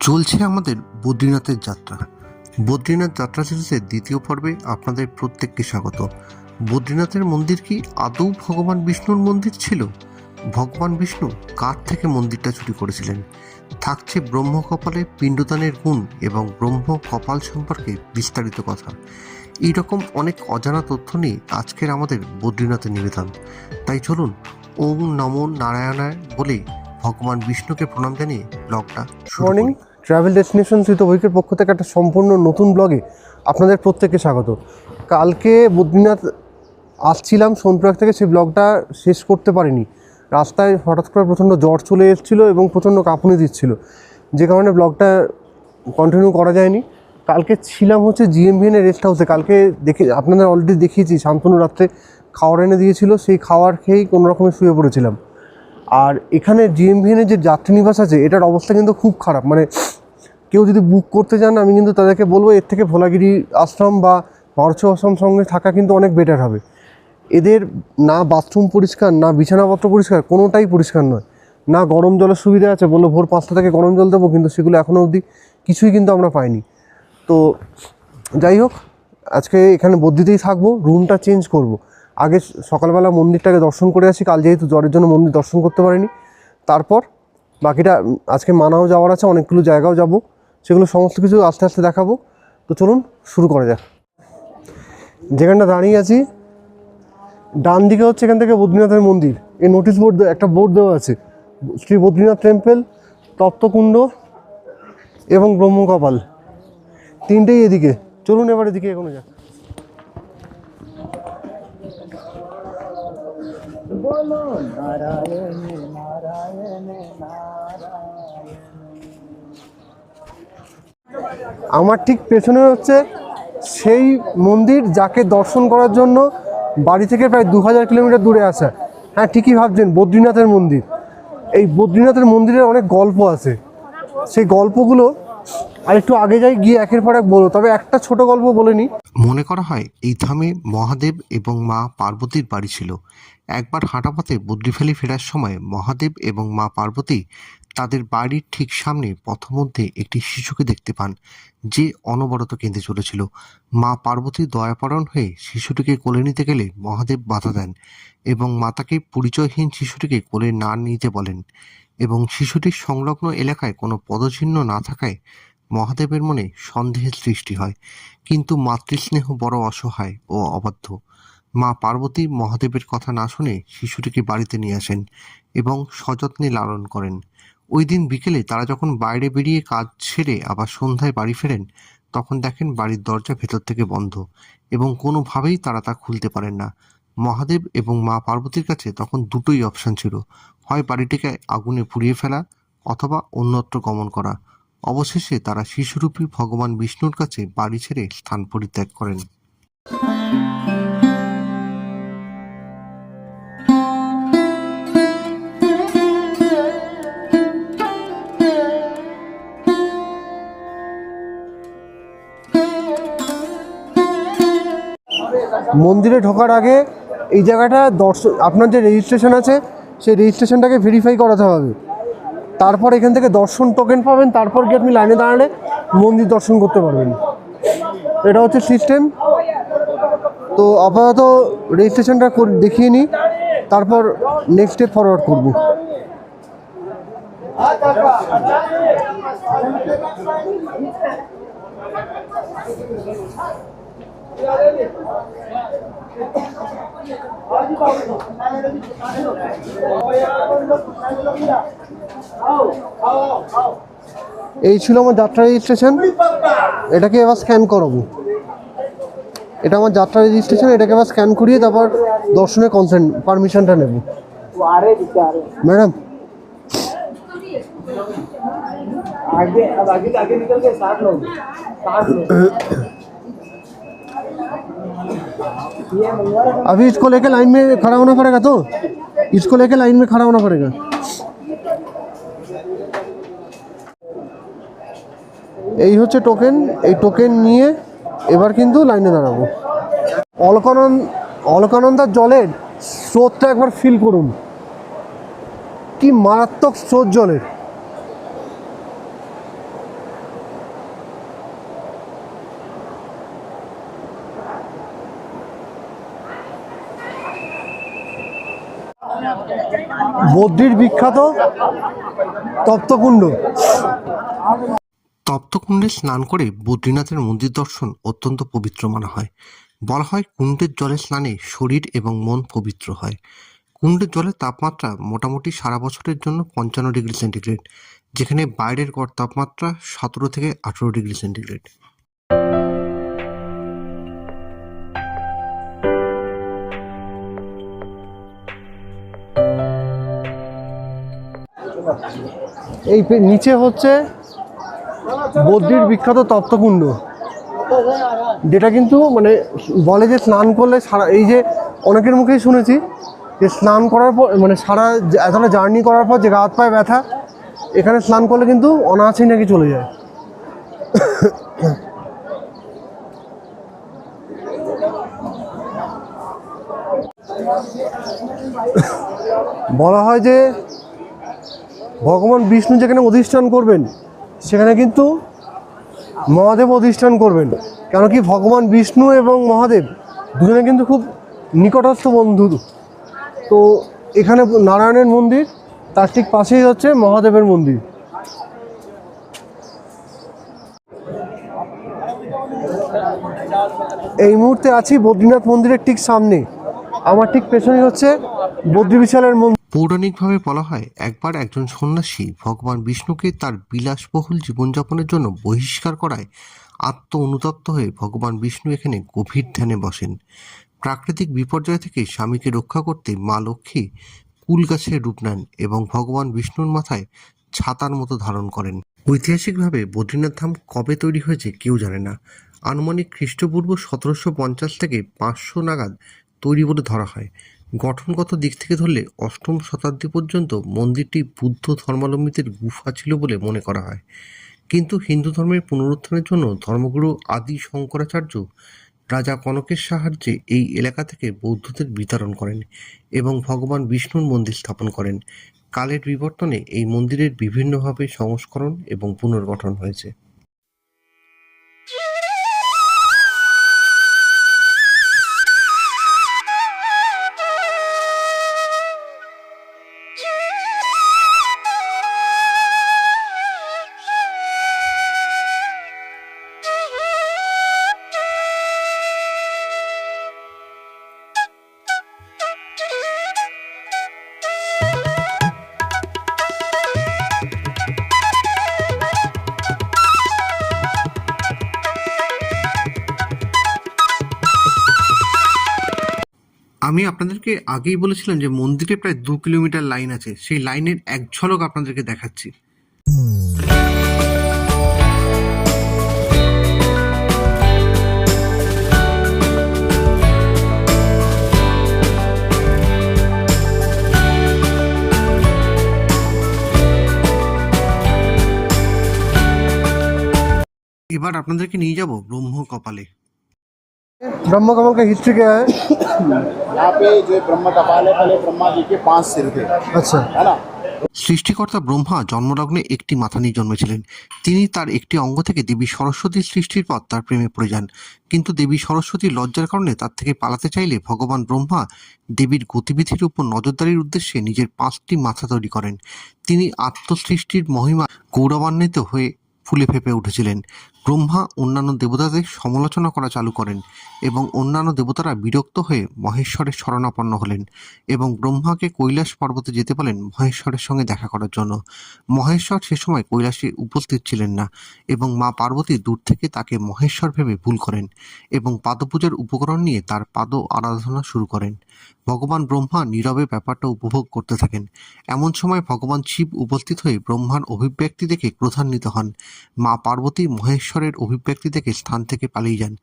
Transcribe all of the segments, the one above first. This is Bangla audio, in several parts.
চলছে আমাদের বদ্রীনাথের যাত্রা। বদ্রীনাথ যাত্রা সিরিজের দ্বিতীয় পর্বে আপনাদের প্রত্যেককে স্বাগত। বদ্রীনাথের মন্দির কি আদৌ ভগবান বিষ্ণুর মন্দির ছিল? ভগবান বিষ্ণু কার থেকে মন্দিরটা চুরি করেছিলেন? থাকছে ব্রহ্ম কপালে পিণ্ডদানের গুণ এবং ব্রহ্ম কপাল সম্পর্কে বিস্তারিত কথা। এইরকম অনেক অজানা তথ্য নিয়ে আজকের আমাদের বদ্রীনাথের নিবেদন। তাই চলুন ওম নমো নারায়ণায় বলে ভগবান বিষ্ণুকে প্রণাম জানিয়ে ব্লগটা শুরু মর্নিং করি। ট্রাভেল ডেস্টিনেশন সুইথ অভিকের পক্ষ থেকে একটা সম্পূর্ণ নতুন ব্লগে আপনাদের প্রত্যেককে স্বাগত। কালকে বদ্রীনাথ আসছিলাম সোনপ্রয়াগ থেকে, সেই ব্লগটা শেষ করতে পারিনি। রাস্তায় হঠাৎ করে প্রচণ্ড জ্বর চলে এসেছিলো এবং প্রচণ্ড কাঁপুনি দিচ্ছিল, যে কারণে ব্লগটা কন্টিনিউ করা যায়নি। কালকে ছিলাম হচ্ছে জিএমভিএনের রেস্ট হাউসে। কালকে আপনাদের অলরেডি দেখিয়েছি, শান্তনু রাত্রে খাওয়ার এনে দিয়েছিল, সেই খাওয়ার খেয়েই কোনো রকমে শুয়ে পড়েছিলাম। আর এখানে জিএমভিএনের যে যাত্রীনিবাস আছে, এটার অবস্থা কিন্তু খুব খারাপ। মানে কেউ যদি বুক করতে চান, আমি কিন্তু তাদেরকে বলবো এর থেকে ভোলাগিরি আশ্রম বা পারছ আশ্রম সঙ্গে থাকা কিন্তু অনেক বেটার হবে। এদের না বাথরুম পরিষ্কার, না বিছানাপত্র পরিষ্কার, কোনোটাই পরিষ্কার নয়। না গরম জলের সুবিধা আছে, বললো ভোর 5টা থেকে গরম জল দেবো, কিন্তু সেগুলো এখনও অবধি কিছুই কিন্তু আমরা পাইনি। তো যাই হোক, আজকে এখানে বদ্রিতেই থাকবো, রুমটা চেঞ্জ করব। আগে সকালবেলা মন্দিরটাকে দর্শন করে আসি, কাল যেহেতু জ্বরের জন্য মন্দির দর্শন করতে পারিনি। তারপর বাকিটা আজকে মানাও যাওয়ার আছে, অনেকগুলো জায়গাও যাব, সেগুলো সমস্ত কিছু আস্তে আস্তে দেখাবো। তো চলুন শুরু করা যাক। যেখানটা দাঁড়িয়ে আছি, ডান দিকে হচ্ছে এখান থেকে বদ্রীনাথের মন্দির। এই নোটিশ বোর্ড, একটা বোর্ড দেওয়া আছে, শ্রী বদ্রীনাথ টেম্পল, তপ্তকুণ্ড এবং ব্রহ্মকপাল, তিনটেই এদিকে। চলুন এবার এদিকে এগোনো যাক। আমার ঠিক পেছনে হচ্ছে সেই মন্দির যাকে দর্শন করার জন্য বাড়ি থেকে প্রায় 2000 কিলোমিটার দূরে আসা। হ্যাঁ, ঠিকই ভাবছেন, বদ্রীনাথের মন্দির। এই বদ্রীনাথের মন্দিরের অনেক গল্প আছে, সেই গল্পগুলো আর একটু আগে যাই, গিয়ে একের পর এক বলবো। তবে একটা ছোট গল্প বলে নিই। মনে করা হয় এই ধামে মহাদেব এবং মা পার্বতীর বাড়ি ছিল। একবার হাঁটাপথে বদ্রীভ্যালি ফেরার সময় মহাদেব এবং মা পার্বতী তাদের বাড়ির ঠিক সামনে পথমধ্যে একটি শিশুকে দেখতে পান, যে অনবরত কেঁদে চলেছিল। মা পার্বতী দয়াপরায়ণ হয়ে শিশুটিকে কোলে নিতে গেলে মহাদেব বাধা দেন এবং মাতাকে পরিচয়হীন শিশুটিকে কোলে না নিতে বলেন, এবং শিশুটির সংলগ্ন এলাকায় কোনো পদচিহ্ন না থাকায় মহাদেবের মনে সন্দেহের সৃষ্টি হয়। কিন্তু মাতৃস্নেহ বড় অসহায় ও অবাধ্য। মা পার্বতী মহাদেবের কথা না শুনে শিশুটিকে বাড়িতে নিয়ে আসেন এবং সযত্নে লালন করেন। ওই দিন বিকেলে তারা যখন বাইরে বেরিয়ে কাজ সেরে আবার সন্ধ্যায় বাড়ি ফেরেন, তখন দেখেন বাড়ির দরজা ভেতর থেকে বন্ধ এবং কোনোভাবেই তারা তা খুলতে পারেন না। মহাদেব এবং মা পার্বতীর কাছে তখন দুটোই অপশন ছিল, হয় বাড়িটিকে আগুনে পুড়িয়ে ফেলা অথবা অন্যত্র গমন করা। অবশেষে তারা শিশুরূপী ভগবান বিষ্ণুর কাছে বাড়ি ছেড়ে স্থান পরিত্যাগ করেন। মন্দিরে ঢোকার আগে এই জায়গাটা আপনার যে রেজিস্ট্রেশন আছে, সেই রেজিস্ট্রেশনটাকে ভেরিফাই করাতে হবে। তারপর এখান থেকে দর্শন টোকেন পাবেন, তারপর গিয়ে আপনি লাইনে দাঁড়ালে মন্দির দর্শন করতে পারবেন। এটা হচ্ছে সিস্টেম। তো আপাতত রেজিস্ট্রেশনটা দেখিয়ে নিই, তারপর নেক্সট স্টেপ ফরওয়ার্ড করব। এই ছিল আমার যাত্রা রেজিস্ট্রেশন। এটাকে এবার স্ক্যান করাবো। এটা আমার যাত্রা রেজিস্ট্রেশন, এটাকে এবার স্ক্যান করিয়ে তারপর দর্শনের পারমিশনটা নেব। ম্যাডাম, अभी इसको लेके लाइन में खड़ा होना पड़ेगा, तो इसको लेके लाइन में खड़ा होना पड़ेगा। এই হচ্ছে টোকেন। এই টোকেন নিয়ে এবার কিন্তু লাইনে দাঁড়াবো। অলকানন্দার জলের স্রোতটা একবার ফিল করুন, কি মারাত্মক স্রোত জলের। বদ্রীর বিখ্যাত তপ্তকুণ্ড। তপ্তকুণ্ডে স্নান করে বদ্রীনাথের মন্দির দর্শন অত্যন্ত পবিত্র মানা হয়। বলা হয় কুণ্ডের জলে স্নানে শরীর এবং মন পবিত্র হয়। কুণ্ডের জলের তাপমাত্রা মোটামুটি সারা বছরের জন্য 55 ডিগ্রি সেন্টিগ্রেড, যেখানে বাইরের গড় তাপমাত্রা 17 থেকে 18 ডিগ্রি সেন্টিগ্রেড। এই নিচে হচ্ছে বদ্রীর বিখ্যাত তপ্তকুণ্ড, যেটা কিন্তু মানে বলে যে স্নান করলে সারা, এই যে অনেকের মুখেই শুনেছি যে স্নান করার পর মানে সারা এতটা জার্নি করার পর যে গা হাত পায়ে ব্যথা, এখানে স্নান করলে কিন্তু অনায়াসেই নাকি চলে যায়। বলা হয় যে ভগবান বিষ্ণু যেখানে অধিষ্ঠান করবেন সেখানে কিন্তু মহাদেব অধিষ্ঠান করবেন। কেন কি ভগবান বিষ্ণু এবং মহাদেব দুজনে কিন্তু খুব নিকটস্থ বন্ধু। তো এখানে নারায়ণের মন্দির, তার ঠিক পাশেই হচ্ছে মহাদেবের মন্দির। এই মুহূর্তে আছি বদ্রীনাথ মন্দিরের ঠিক সামনে, আমার ঠিক পেছনেই হচ্ছে বদ্রী বিশালের মন্দির। পৌরাণিকভাবে বলা হয় একবার একজন সন্ন্যাসী ভগবান বিষ্ণুকে তার বিলাসবহুল জীবনযাপনের জন্য বহিষ্কার করায় আত্ম অনুতপ্ত হয়ে ভগবান বিষ্ণু এখানে গভীর ধ্যানে বসেন। প্রাকৃতিক বিপর্যয় থেকে স্বামীকে রক্ষা করতে মা লক্ষ্মী কুল গাছের রূপ নেন এবং ভগবান বিষ্ণুর মাথায় ছাতার মতো ধারণ করেন। ঐতিহাসিকভাবে বদ্রীনাথ ধাম কবে তৈরি হয়েছে কেউ জানে না। আনুমানিক খ্রিস্টপূর্ব 1750 থেকে 500 নাগাদ তৈরি বলে ধরা হয়। গঠনগত দিক থেকে ধরলে 8ম শতাব্দী পর্যন্ত মন্দিরটি বুদ্ধ ধর্মাবলম্বীদের গুফা ছিল বলে মনে করা হয়। কিন্তু হিন্দু ধর্মের পুনরুত্থানের জন্য ধর্মগুরু আদি শঙ্করাচার্য রাজা কনকের সাহায্যে এই এলাকা থেকে বৌদ্ধদের বিতাড়ন করেন এবং ভগবান বিষ্ণুর মন্দির স্থাপন করেন। কালের বিবর্তনে এই মন্দিরের বিভিন্নভাবে সংস্করণ এবং পুনর্গঠন হয়েছে। আমি আপনাদেরকে আগেই বলেছিলাম যে মন্দিরে প্রায় 2 কিলোমিটার লাইন আছে, সেই লাইনের এক ঝলক আপনাদেরকে দেখাচ্ছি। এবার আপনাদেরকে নিয়ে যাব ব্রহ্ম কপালে। ब्रह्मकमल का हिस्ट्री क्या है? यहाँ पे जो ब्रह्म कपाल है, पहले ब्रह्मा जी के 5 सिर थे, अच्छा, है ना। সৃষ্টিকর্তা ব্রহ্মা জন্মলগ্নে একটি মাথা নিয়ে জন্মেছিলেন। তিনি তার একটি অঙ্গ থেকে দেবী সরস্বতীর সৃষ্টির পর তার প্রেমে পড়ে যান। কিন্তু দেবী সরস্বতীর লজ্জার কারণে তার থেকে পালাতে চাইলে ভগবান ব্রহ্মা দেবীর গতিবিধির উপর নজরদারির উদ্দেশ্যে নিজের 5টি মাথা তৈরি করেন। তিনি আত্মসৃষ্টির মহিমা গৌরবান্বিত হয়ে ফুলে ফেঁপে উঠেছিলেন। ব্রহ্মা অন্যান্য দেবতাদের সমালোচনা করা চালু করেন এবং অন্যান্য দেবতারা বিরক্ত হয়ে মহেশ্বরের শরণাপন্ন হলেন এবং ব্রহ্মাকে কৈলাস পর্বতে যেতে বলেন মহেশ্বরের সঙ্গে দেখা করার জন্য। মহেশ্বর সে সময় কৈলাসে উপস্থিত ছিলেন না এবং মা পার্বতী দূর থেকে তাকে মহেশ্বর ভেবে ভুল করেন এবং পাদপূজার উপকরণ নিয়ে তার পাদ আরাধনা শুরু করেন। ভগবান ব্রহ্মা নীরবে ব্যাপারটা উপভোগ করতে থাকেন। এমন সময় ভগবান শিব উপস্থিত হয়ে ব্রহ্মার অভিব্যক্তি দেখে ক্রোধান্বিত হন। মা পার্বতী মহেশ্বরের অভিব্যক্তি দেখে স্থান থেকে পালিয়ে যান।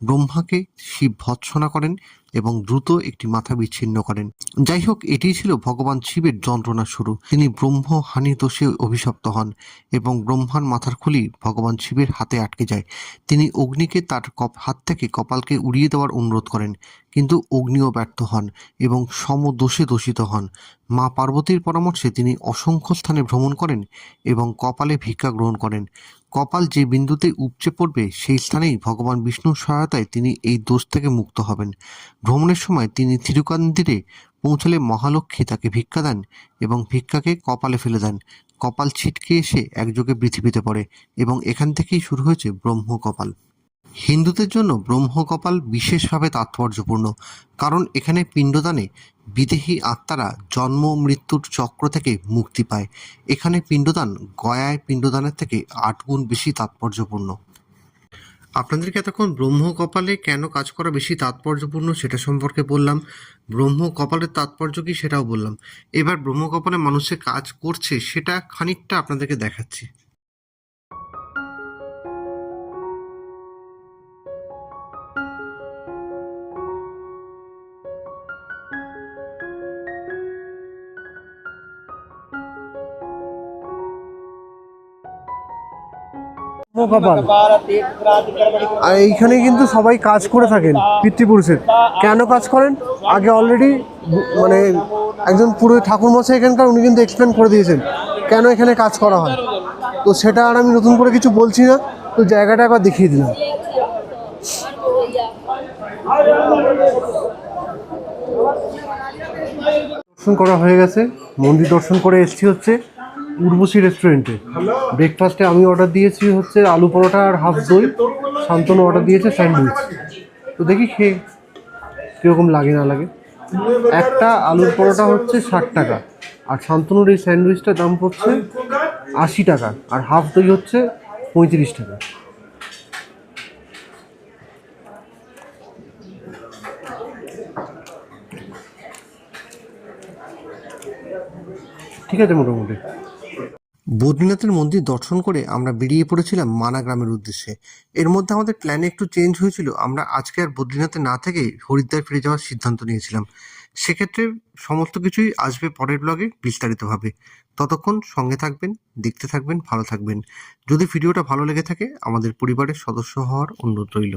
ব্রহ্মাকে শিব ভৎসনা করেন এবং দ্রুত একটি মাথা বিচ্ছিন্ন করেন। যাই হোক, এটিই ছিল ভগবান শিবের যন্ত্রণার শুরু। তিনি ব্রহ্মহানি দোষে অভিশপ্ত হন এবং ব্রহ্মার মাথার খুলি ভগবান শিবের হাতে আটকে যায়। তিনি অগ্নিকে তার হাত থেকে কপালকে উড়িয়ে দেওয়ার অনুরোধ করেন, কিন্তু অগ্নিও ব্যর্থ হন এবং সমদোষে দোষিত হন। মা পার্বতীর পরামর্শে তিনি অসংখ্য স্থানে ভ্রমণ করেন এবং কপালে ভিক্ষা গ্রহণ করেন। কপাল যে বিন্দুতে উপচে পড়বে সেই স্থানেই ভগবান বিষ্ণুর সহায়তায় তিনি এই দোষ থেকে মুক্ত হবেন। ভ্রমণের সময় তিনি থিরুকান্দিরে পৌঁছলে মহালক্ষ্মী তাকে ভিক্ষা দেন এবং ভিক্ষাকে কপালে ফেলে দেন। কপাল ছিটকে এসে একযোগে পৃথিবীতে পড়ে এবং এখান থেকেই শুরু হয়েছে ব্রহ্মকপাল। হিন্দুদের জন্য ব্রহ্মকপাল বিশেষভাবে তাৎপর্যপূর্ণ, কারণ এখানে পিণ্ডদানে বিদেহী আত্মারা জন্ম মৃত্যুর চক্র থেকে মুক্তি পায়। এখানে পিণ্ডদান গয়ায় পিণ্ডদানের থেকে 8 গুণ বেশি তাৎপর্যপূর্ণ। আপনাদেরকে এতক্ষণ ব্রহ্মকপালে কেন কাজ করা বেশি তাৎপর্যপূর্ণ সেটা সম্পর্কে বললাম, ব্রহ্মকপালের তাৎপর্য কি সেটাও বললাম। এবার ব্রহ্মকপালে মানুষে কাজ করছে সেটা খানিকটা আপনাদেরকে দেখাচ্ছি। কপাল আর এইখানে কিন্তু সবাই কাজ করে থাকেন পিতৃপুরুষের। কেন কাজ করেন আগে অলরেডি মানে একজন পুরো ঠাকুরমশাই এখানকার, উনি কিন্তু এক্সপ্লেন করে দিয়েছেন কেন এখানে কাজ করা হয়। তো সেটা আর আমি নতুন করে কিছু বলছি না, তো জায়গাটা একবার দেখিয়ে দিলাম। দর্শন করা হয়ে গেছে, মন্দির দর্শন করে এসেছি হচ্ছে উর্বশী রেস্টুরেন্টে। ব্রেকফাস্টে আমি অর্ডার দিয়েছি হচ্ছে আলু পরোটা আর হাফ দই, শান্তনু অর্ডার দিয়েছে স্যান্ডউইচ। তো দেখি খেয়ে কীরকম লাগে না লাগে। একটা আলুর পরোটা হচ্ছে 60 টাকা, আর শান্তনুর এই স্যান্ডউইচটার দাম পড়ছে 80 টাকা, আর হাফ দই হচ্ছে 35 টাকা। ঠিক আছে মোটামুটি। বদ্রীনাথের মন্দির দর্শন করে আমরা বেরিয়ে পড়েছিলাম মানা গ্রামের উদ্দেশ্যে। এর মধ্যে আমাদের প্ল্যানে একটু চেঞ্জ হয়েছিল, আমরা আজকে আর বদ্রীনাথে না থেকে হরিদ্বার ফিরে যাওয়ার সিদ্ধান্ত নিয়েছিলাম। সেক্ষেত্রে সমস্ত কিছুই আসবে পরের ব্লগে বিস্তারিতভাবে। ততক্ষণ সঙ্গে থাকবেন, দেখতে থাকবেন, ভালো থাকবেন। যদি ভিডিওটা ভালো লেগে থাকে আমাদের পরিবারের সদস্য হওয়ার অনুরোধ রইল।